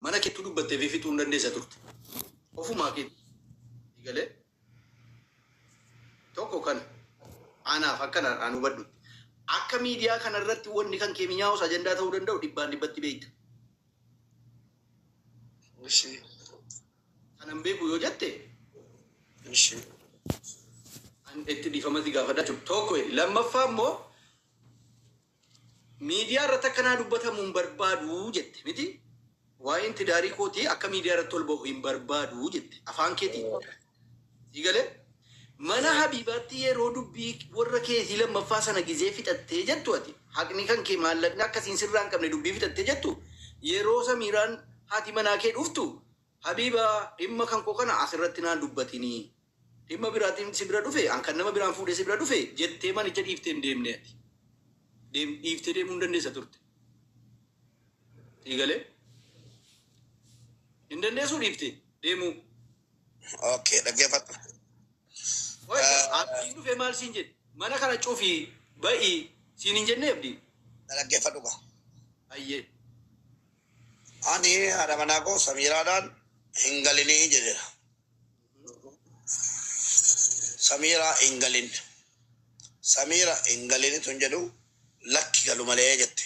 mana keetu dubbattee fi fixuu hin dandeessa turte. Ofumaa keetti galee tokko kana anaaf akkanaan hubadhutti. Akka miidiyaa kanarratti wanni kan keemiyaa'us ajandaa ta'uu danda'u dhibbaan dhibbatti beekta. Kanan beeku yoo jette itti dhiifamatti gaafadhaa jiru. Tokko lammaffaa immoo miidiyaa irratti akkanaa dubbatamu hin barbaadu jette miti. Waa'een tidaarii kootii akka miidiyaa irratti ol bahu hin barbaadu jette afaan keetii. Sigalee mana Habibaatti yeroo dubbii warra keetii lammaffaa sana gizee fixattee jettu ati haqni kan kee maallaqni akkasiin sirraa hin qabne dubbii fixattee jettu yeroo Samiiraan haati manaa kee dhuftu Habibaa dhimma kan koo kana asirratti naan dubbatinii dhimma biraatiin si bira dhufe an kan nama biraan fuudhee si bira dhufe jettee manicha dhiiftee hin deemne ati dhiiftee deemuu hin dandeessa turte. Sigalee hin dandeessuu dhiiftee deemuu. Okay, dhaggeeffadhu. Abdiin dhufee maal siin jedhe mana kana cufii ba'ii siin hin jenne abdiin. Dhaggeeffadhu gaa. Ayyee. Ani haadha manaa koo Samiiraadhaan hin galinii jedheera. Samiira hin galin. Samiira hin galini tun jedhu lakki galu malee jette.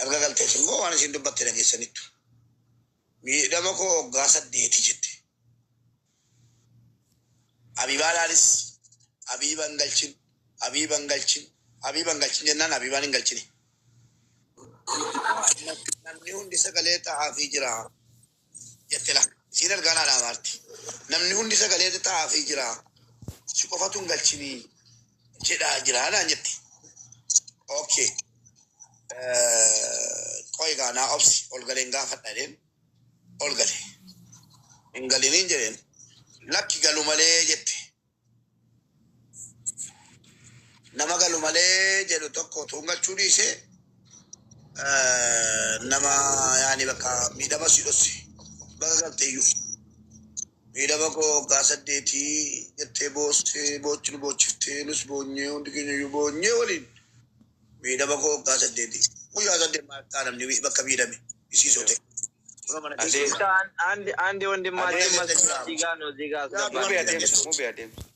Erga galtees immoo waan isin dubbatte dhageessanittu. Miidhama koo waggaa 8 jette. Habibaadhaanis Habiban galchin jennaan Habibaan hin galchini. Namni hundi sagalee ta'aafii jira jette la. Siin argaan haadhaa maarti. Namni hundi sagalee ta'aafii jira. Si qofatu hin galchini jedhaa jira haadhaan jette. Okay. Qoy gaanaa obsi ol galeen gaafadha jedheen ol gale. Hin galiniin jedheen. Lakki galu malee jette. Nama galu malee jedhu tokko tuun galchuu dhiisee nama yaani bakka miidhama si dhossi bakka galteeyyuu. Miidhama koo waggaa 8 jettee boochinu boochiftee nus boonyee hundi keenyayyuu boonyee waliin. Miidhama koo waggaa 8 guyyaa 8 maal namni bakka miidhame isiisoo ta'e. Andi wandimmaatti Zigano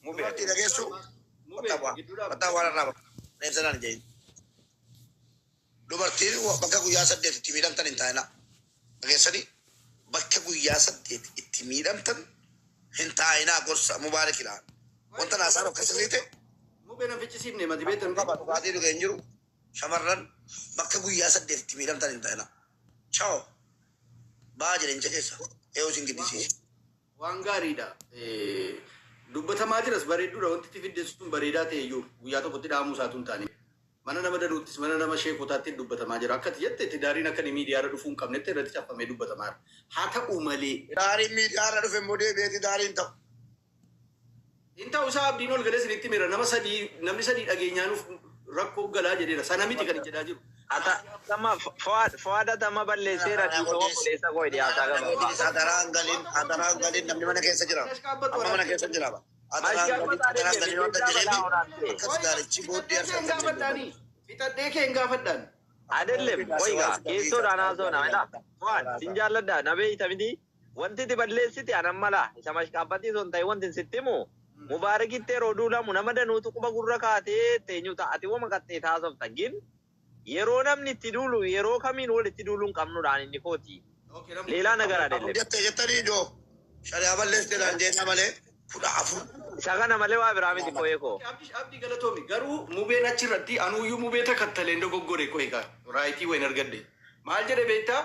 Mubati dhageessu mataa waan irraa neefsanaan jedhin. Dubartiin bakka guyyaa 8 itti miidhamtan hin taa'ina. Dhageessanii bakka guyyaa 8 itti miidhamtan hin taa'ina gorsa mubaarakidhaan. Wanta naasaan akkasii ta'e. Mubeen afichisiifne mati beektan. Dhugaatii dhugee hin jiru shamarran bakka guyyaa 8 itti miidhamtan hin taa'ina. Ciao. Baajireencha keessa eeyosin giddisiise. Waan gaariidha. Dubbatamaa jiras bareedduudha wanti itti fiddeessu sun bareedaa ta'e iyyuu guyyaa tokkotti dhahamuu isaatu hin taane. Mana nama danuuttis mana nama sheekotaatti dubbatamaa jira. Akkati jette itti daariin akka miidiyaarra dhufuu hin qabnetti irratti caffamee dubbatamaa jira. Haa ta'u malee. Daariin miidiyaarra dhufe immoo deebi'eeti daariin ta'u. Hin ta'u isaa abdiin ol galee sinitti mira namni sadii dhageenyaanuuf rakkoo galaa jedheera. Sana miti kan jedhaa jiru. Sama Fuada tama balleesseera dhiisoo balleessa koo dhiyaataa gaba. Adaraan galin namni mana keessa jira. Amma mana keessa jira. Adaraan galin wanta jedheefi akkas gaarichi booddee gaafadhaanii. Fixadhee kee hin gaafadhaan. Adelem qoygaa keessoodhaan haasoo namedha. Fuad sin jaalladha na beeyta miti. Wanti itti balleessiti anan mala isa mashqaabbatii son ta'e wanti sitti himu. Mubaarakitti yeroo duulamu nama danuutu quba gurra kaatee teenyu ta'ati wama qaxxee taasofta gin. Yeroo namni itti duulu yeroo kamiin walitti duuluu hin qabnudhaan inni kooti. Leelaa nagara adeelle. Jettanii ijoo shari'aa balleessiteedhaan jeena malee 14. Isa kana malee waa biraa miti koyee koo. Abdii galatoomi garuu mubeen achirratti anuuyyuu mubee takkattalee dogoggore koyee kaa raayitii wayin argadde. Maal jedhe beektaa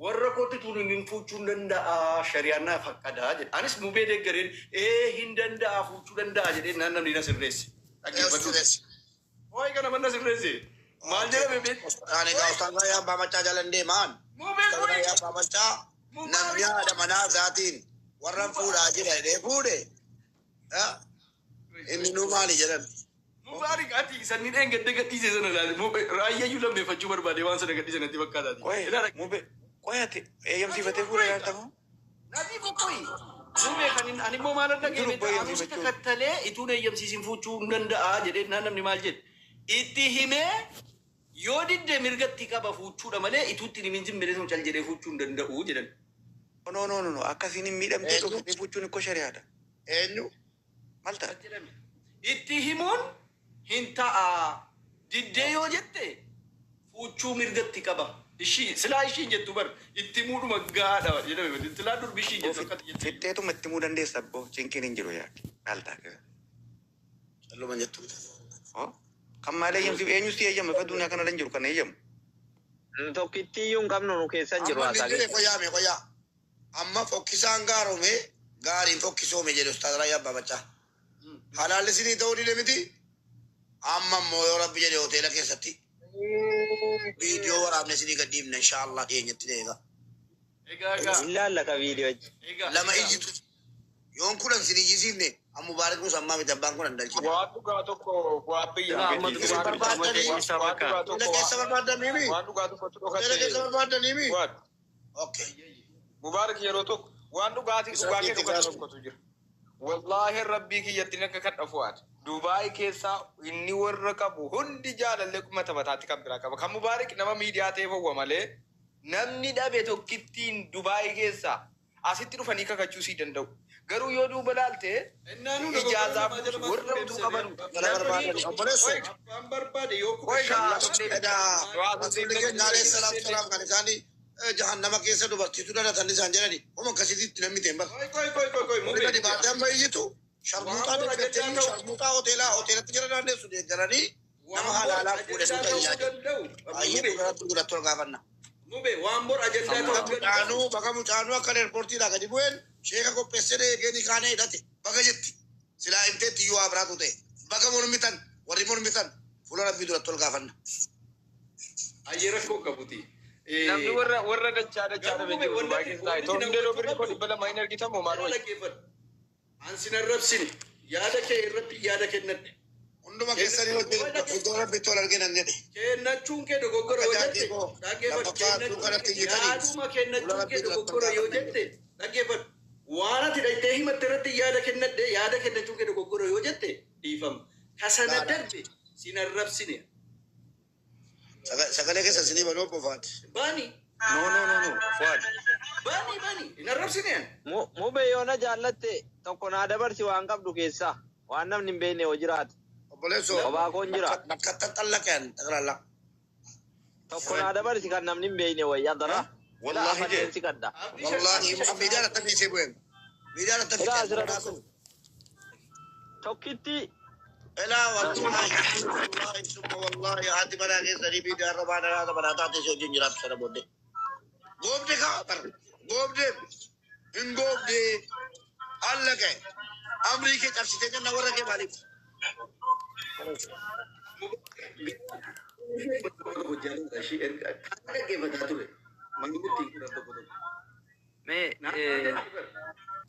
warra kootti tuun hin fuuchuu hin danda'a shari'aan naaf haqqadaa jedhe. Anis mubee deeggareen hin danda'a fuuchuu danda'a jedhee naan namni na sirreesse. Koyee kana manna sirreesse. Maal jedhame beektaa? Ani gaaftaan yaa abbaa machaa jalan deemaan. Sabana yaa abbaa machaa namni haadha manaa isaatiin warran fuudhaa jira jedhee fuudhe. Inni nuu maali jedhan? Mubaarik ati sanniin eengadde gadhiise sana ilaale. Raayyayyuu lammeeffachuu barbaade waan sana gadhiise natti fakkaataati. Qoyate eeyyamsiifatee fuudhe yaa ta'u? Nati boqqoyi. Mubee kan ani immoo maal arga geemee anuus takkattalee ituun eeyyamsiisin fuuchuu hin danda'a jedhee namni maal jedhe? Itti himee Yoo didde mirgatti qaba fuuchuudha malee ituutti niminjin bilisum cal jedhee fuuchuu hin danda'u jedhan. No. Akkasiin hin miidhamtee dhokatee fuuchuun ikkoo shari'aadha. Eenyu? Maal ta'a? Itti himuun hin ta'a. Diddee yoo jette fuuchuu mirgatti qaba. Silaa ishiin jettu bar itti muudhuma gaadha jedhame silaa durbi ishiin jettu akkati jette. Fiddeetuma itti muu dandeessa abboo cinqiin hin jiru yaaki. Maal ta'a? Calluma jettu. Kan maal eeyyamsiif eenyus eeyyame faduun kana hin jiru kan eeyyamu. Tokkitti iyyuu hin qabnu nu keessa hin jiru Amma haasaa nidire qoyaa. Amma fokkisaan gaarome gaariin fokkisoome jedhe ustaad Raayyaa Abbaa Baccaa. Halaallisinii ta'uu dide miti. Amma immoo yoo rabbi jedhe hoteela keessatti viidiyoo waraabne isinii gadhiifne inshaallah dhiyeenyatti deega. hin laallaka viidiyoo Lama ijjitu yoon kudhan isin ijjisiifne amma mubaarak nuus ammaa miti abbaan kun andalchine. Waan dhugaa tokko waan biyya Keessa barbaadaniimi. waan dhugaa tokkotu Hoteela keessa dhokate barbaadaniimi. waan Okay. mubaarak yeroo tokko waan dhugaatii dhugaa kee dhugate tokkotu jira. Wallaahi rabbii kiyyatti akka kan dhafuwaati. Dubaay keessaa inni warra qabu hundi jaalallee kumata mataatti kan biraa qaba. Kan mubaarak nama miidiyaa ta'e fowwa malee namni dhabe tokkittiin Dubaay keessaa asitti dhufanii kakachuu sii danda'u. Garuu yoo duuba laalte ijaazaaf warra utuu qaban Gara barbaadan obboleessu. Abbaan barbaade yoo Salaam kan isaanii jahannama keessa dubartiitu dhalatan isaan jedhani. Oma akkasitti namni ta'e bara. Gadi baatee amma iyyitu sharmuuxaa deeggartanii sharmuuxaa hoteelatti jira naanneessu deeggaranii nama halaalaa fuudhee suuta iyyaate. Baay'ee duratti duratti ol gaafanna. Nube waan bor ajandaa Bakka mucaanuu akka eerpoortiidhaa gadi bu'een sheeka qopheessee deeganii kaanee hidhate baga jetti. Silaa himteetti iyyuu abiraatu ta'e. Baga mormitan warri mormitan fuula rabbii duratti ol gaafanna. ayyee rakkoo qabuti. namni warra dachaa dhabe jiru Dubaay keessaa itoo hundee loo birri koo dhibba lama hin argitamu maal wayii. Ansin arrabsini yaada kee irratti yaada kennadhe. Hunduma keessanii hojii iddoo rabbitti ol arginan jedhe. Kennachuun kee dogoggora yoo jette yaaduma kennachuun kee dogoggora yoo jette dhaggeeffadhu. Waan ati dhaqxee himatte irratti yaada kennadhe yaada kennachuun kee dogoggora yoo jette dhiifama. Kasana darbe sin arrabsine. Sagalee keessa sinii banuu qofaati. Bani. No. Fuad. Bani. Hin arrabsine. mubee yoona jaallatte tokko naa dabarsi waan qabdu keessaa waan namni hin beekne yoo jiraate Obboleessoo. Obaakoon jira. Bakka xaxallaqeen xaxallaq. tokko naa dabarsi kan namni hin beekne wayyaa dara Wallaahi jee. si kadda Wallaahi miidiyaan akka dhiisee bu'een. Miidiyaan akka dhiisee tokkitti Elaa wallaahi summa wallaahi haati manaa keessanii miidiyaan rabaa daraata manaa taatee si wajjin jiraatu sana booddee. Goobde kaa bar. Goobde. Hin goobde. Allaqe. Amrii kee cabsitee jenna warra kee maaliif?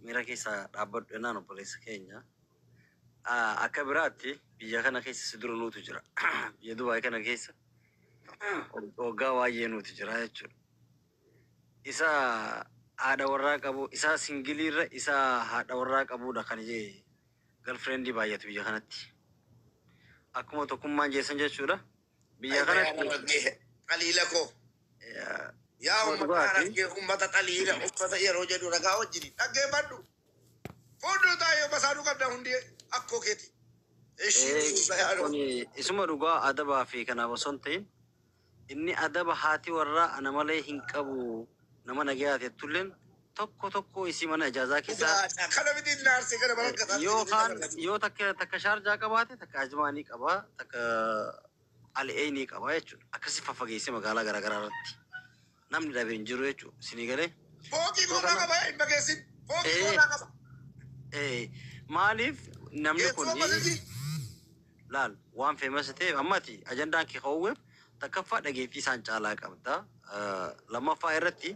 Miira keessa dhaabbadhu jennaan obboleessa keenya. Akka biraatti biyya kana keessa si dura nuutu jira. Biyya Dubaay kana keessa waggaa baay'ee nuutu jira jechuudha. Isa haadha warraa qabu, isa singiliirra isa haadha warraa qabuudha kan jee galfireendi baay'atu biyya kanatti. Akkuma tokkummaan jeessan jechuudha. Biyya kanatti Qaliila koo. Yaa ummata qaliila ummata yeroo jedhu ragaa wajjini dhaggeeffadhu. Fuulduu taa'ee basaaduu qabda hundi akkoo keeti. isuma dhugaa adabaa fi kanaaf osoo hin ta'in inni adaba haati warraa ana malee hin qabu nama nagayaa teettulleen tokko isii mana ijaazaa keessaa Kana miti naarsi kana balakkataa. yoo takka shaarjaa qabaate takka ajmaanii qabaa takka al'eenii qabaa jechuudha. Akkasi faffageessee magaalaa garaagaraa irratti namni dhabee hin jiru jechuudha. Isinii galee. Fookii goonaa qaba hin bageessin. Fookii goonaa qaba. Maaliif namni kun laal waan feemas ta'e ammati ajandaan kee ka'uuf takkaffaa dhageettii isaan caalaa qabda. Lammaffaa irratti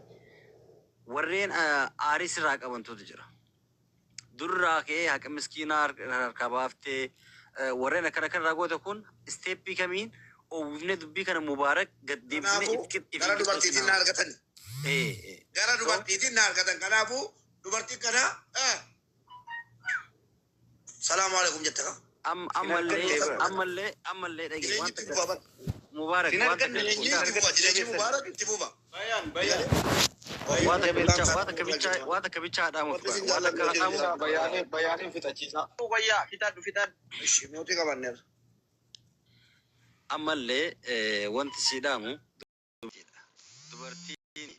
warreen aarii sirraa qabantutu jira. Durraa kee haqa miskiinaa harkaa baaftee warreen akkana kanarraa goote kun isteeppii kamiin oowwifnee dubbii kana mubaarak gad deebisnee gara dubartiitiin na argatan. Gara dubartiitiin na argatan. Kanaafuu dubartii kana salaamu alaikum jetta ka. ammallee dhagee waan takka Mubarak Sinar wanta kan kabicha Jireenya mubaarak itti fufa. wanta kabicha adamu wanta adamu Bayaaniin fixachiisa. Wayyaa fitadhu fitadhu. Ishii mootii qabanneera. ammallee wanti siidhamu dubartiin